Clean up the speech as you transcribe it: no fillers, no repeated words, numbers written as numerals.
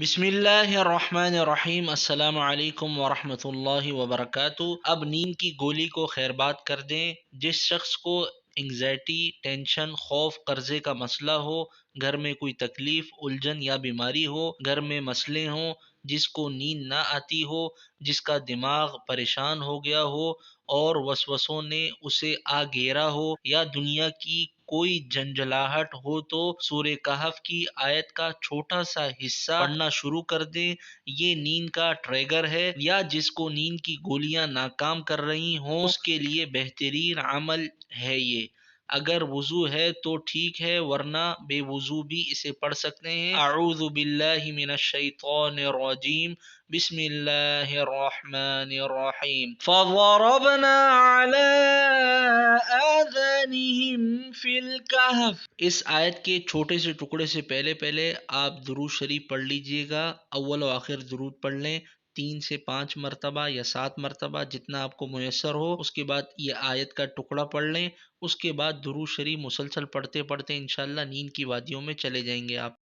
بسم اللہ الرحمن الرحیم، السلام علیکم ورحمۃ اللہ وبرکاتہ۔ اب نیند کی گولی کو خیر بات کر دیں۔ جس شخص کو انگزائٹی، ٹینشن، خوف، قرضے کا مسئلہ ہو، گھر میں کوئی تکلیف، الجھن یا بیماری ہو، گھر میں مسئلے ہوں، جس کو نیند نہ آتی ہو، جس کا دماغ پریشان ہو گیا ہو اور وسوسوں نے اسے آ گھیرا ہو، یا دنیا کی کوئی جنجلاہٹ ہو، تو سورہ کہف کی آیت کا چھوٹا سا حصہ پڑھنا شروع کر دیں۔ یہ نیند کا ٹریگر ہے، یا جس کو نیند کی گولیاں ناکام کر رہی ہوں اس کے لیے بہترین عمل ہے یہ۔ اگر وضو ہے تو ٹھیک ہے، ورنہ بے وضو بھی اسے پڑھ سکتے ہیں۔ اعوذ باللہ من الشیطان الرجیم، بسم اللہ الرحمن الرحیم۔ فضربنا علی آذانہم فی الکہف۔ اس آیت کے چھوٹے سے ٹکڑے سے پہلے آپ درود شریف پڑھ لیجئے گا۔ اول و آخر درود پڑھ لیں، 3 سے 5 مرتبہ یا 7 مرتبہ، جتنا آپ کو میسر ہو۔ اس کے بعد یہ آیت کا ٹکڑا پڑھ لیں۔ اس کے بعد درود شریف مسلسل پڑھتے پڑھتے انشاءاللہ نیند کی وادیوں میں چلے جائیں گے آپ۔